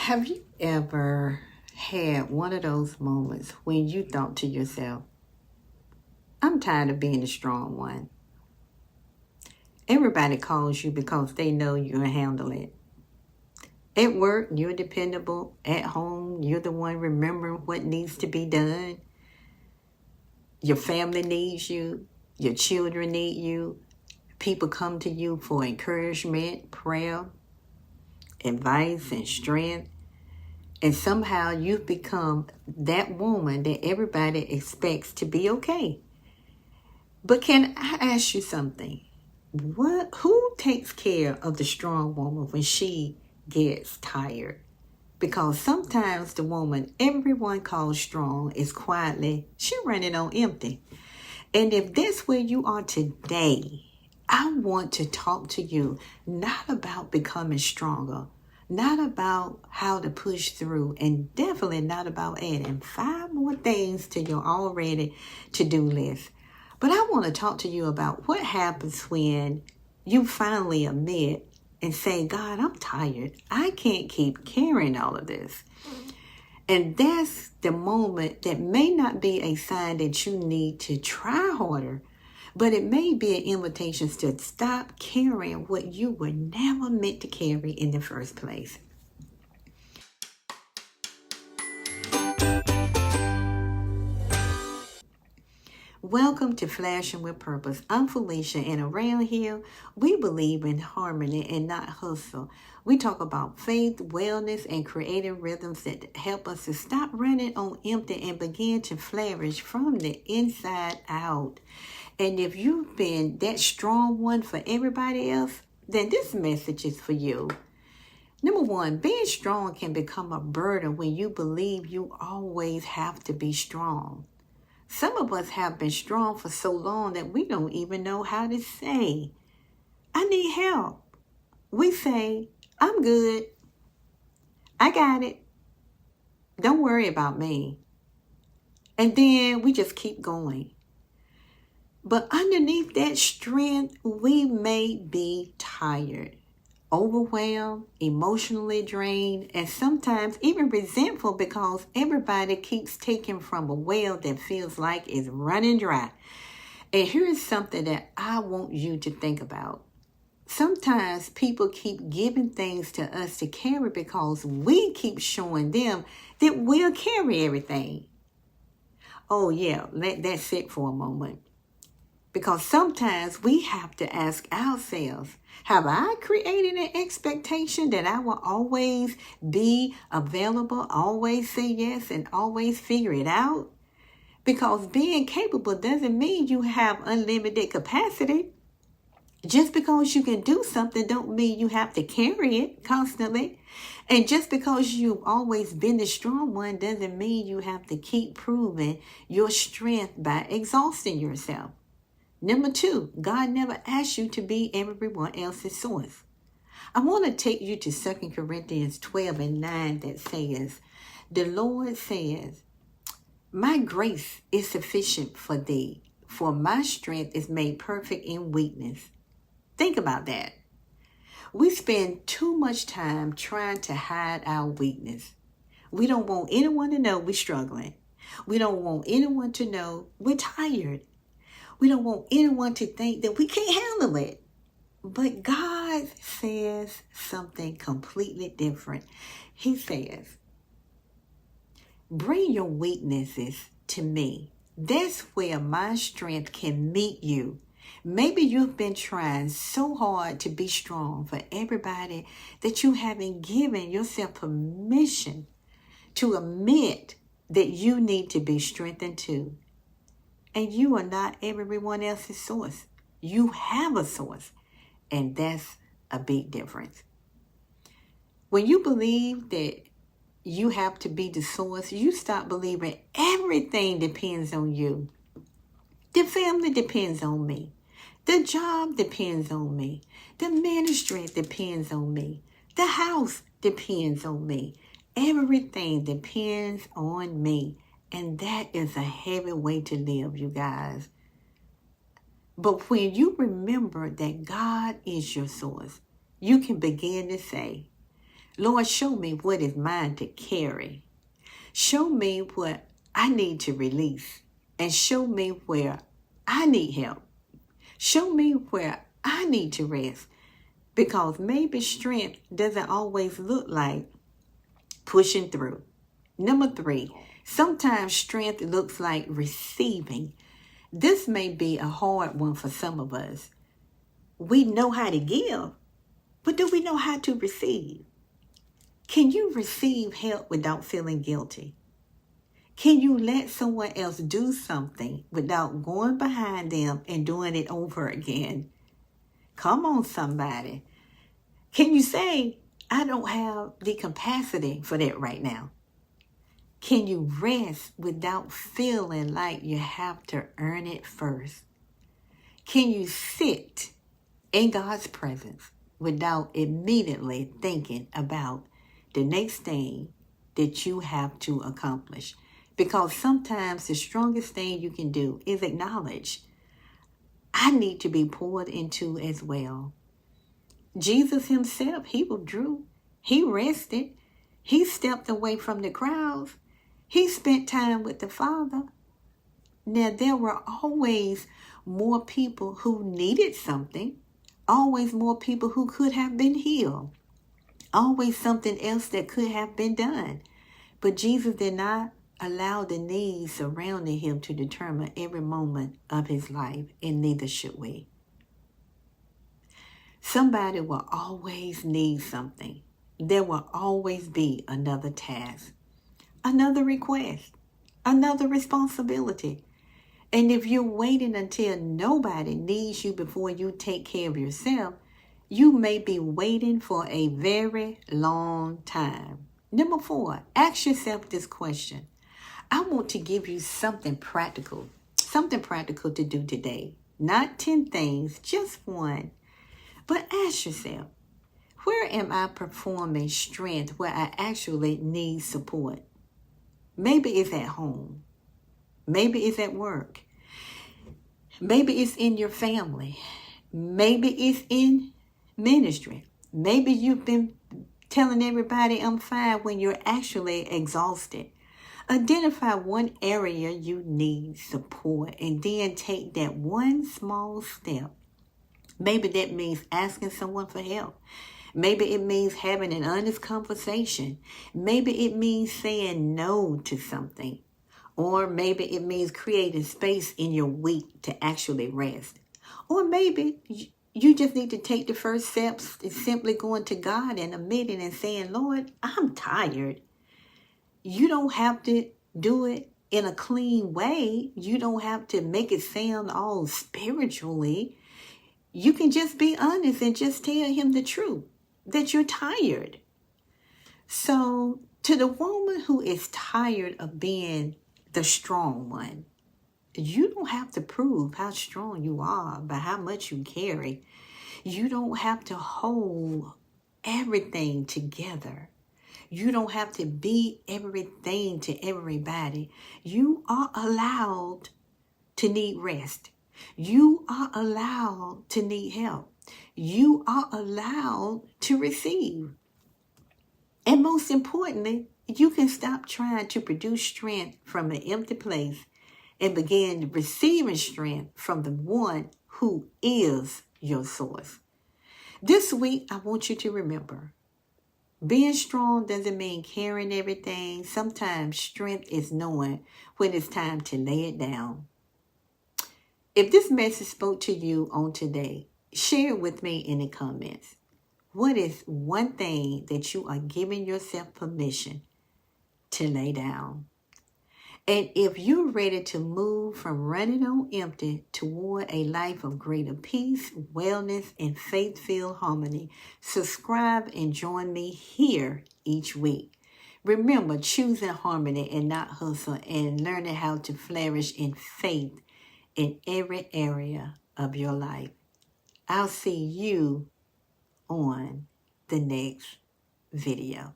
Have you ever had one of those moments when you thought to yourself, I'm tired of being the strong one? Everybody calls you because they know you can handle it. At work, you're dependable. At home, you're the one remembering what needs to be done. Your family needs you. Your children need you. People come to you for encouragement, prayer, advice, and strength. And somehow you've become that woman that everybody expects to be okay. But can I ask you something? Who takes care of the strong woman when she gets tired? Because sometimes the woman everyone calls strong is she running on empty. And if that's where you are today, I want to talk to you not about becoming stronger, not about how to push through, and definitely not about adding 5 more things to your already to-do list. But I want to talk to you about what happens when you finally admit and say, God, I'm tired. I can't keep carrying all of this. And that's the moment that may not be a sign that you need to try harder, but it may be an invitation to stop carrying what you were never meant to carry in the first place. Welcome to Flashing with Purpose. I'm Felicia, and around here, we believe in harmony and not hustle. We talk about faith, wellness, and creative rhythms that help us to stop running on empty and begin to flourish from the inside out. And if you've been that strong one for everybody else, then this message is for you. Number one, being strong can become a burden when you believe you always have to be strong. Some of us have been strong for so long that we don't even know how to say, I need help. We say, I'm good. I got it. Don't worry about me. And then we just keep going. But underneath that strength, we may be tired, overwhelmed, emotionally drained, and sometimes even resentful because everybody keeps taking from a well that feels like it's running dry. And here's something that I want you to think about. Sometimes people keep giving things to us to carry because we keep showing them that we'll carry everything. Oh yeah, let that sit for a moment. Because sometimes we have to ask ourselves, have I created an expectation that I will always be available, always say yes, and always figure it out? Because being capable doesn't mean you have unlimited capacity. Just because you can do something don't mean you have to carry it constantly. And just because you've always been the strong one doesn't mean you have to keep proving your strength by exhausting yourself. Number 2, God never asked you to be everyone else's source. I want to take you to 2 Corinthians 12:9 that says, the Lord says, my grace is sufficient for thee, for my strength is made perfect in weakness. Think about that. We spend too much time trying to hide our weakness. We don't want anyone to know we're struggling. We don't want anyone to know we're tired. We don't want anyone to think that we can't handle it. But God says something completely different. He says, bring your weaknesses to me. That's where my strength can meet you. Maybe you've been trying so hard to be strong for everybody that you haven't given yourself permission to admit that you need to be strengthened too. And you are not everyone else's source. You have a source. And that's a big difference. When you believe that you have to be the source, you stop believing everything depends on you. The family depends on me. The job depends on me. The ministry depends on me. The house depends on me. Everything depends on me. And that is a heavy way to live, you guys. But when you remember that God is your source, you can begin to say, Lord, show me what is mine to carry. Show me what I need to release. And show me where I need help. Show me where I need to rest. Because maybe strength doesn't always look like pushing through. Number 3, sometimes strength looks like receiving. This may be a hard one for some of us. We know how to give, but do we know how to receive? Can you receive help without feeling guilty? Can you let someone else do something without going behind them and doing it over again? Come on, somebody. Can you say, I don't have the capacity for that right now? Can you rest without feeling like you have to earn it first? Can you sit in God's presence without immediately thinking about the next thing that you have to accomplish? Because sometimes the strongest thing you can do is acknowledge, I need to be poured into as well. Jesus himself, he withdrew. He rested. He stepped away from the crowds. He spent time with the Father. Now, there were always more people who needed something. Always more people who could have been healed. Always something else that could have been done. But Jesus did not allow the needs surrounding him to determine every moment of his life, and neither should we. Somebody will always need something. There will always be another task, another request, another responsibility. And if you're waiting until nobody needs you before you take care of yourself, you may be waiting for a very long time. Number 4, ask yourself this question. I want to give you something practical to do today. Not 10 things, just one. But ask yourself, where am I performing strength where I actually need support? Maybe it's at home. Maybe it's at work. Maybe it's in your family. Maybe it's in ministry. Maybe you've been telling everybody I'm fine when you're actually exhausted. Identify one area you need support and then take that one small step. Maybe that means asking someone for help. Maybe it means having an honest conversation. Maybe it means saying no to something. Or maybe it means creating space in your week to actually rest. Or maybe you just need to take the first steps to simply going to God and admitting and saying, Lord, I'm tired. You don't have to do it in a clean way. You don't have to make it sound all spiritually. You can just be honest and just tell him the truth, that you're tired. So to the woman who is tired of being the strong one, you don't have to prove how strong you are by how much you carry. You don't have to hold everything together. You don't have to be everything to everybody. You are allowed to need rest. You are allowed to need help. You are allowed to receive. And most importantly, you can stop trying to produce strength from an empty place and begin receiving strength from the one who is your source. This week, I want you to remember, being strong doesn't mean carrying everything. Sometimes strength is knowing when it's time to lay it down. If this message spoke to you on today, share it with me in the comments. What is one thing that you are giving yourself permission to lay down? And if you're ready to move from running on empty toward a life of greater peace, wellness, and faith-filled harmony, subscribe and join me here each week. Remember, choosing harmony and not hustle, and learning how to flourish in faith in every area of your life. I'll see you on the next video.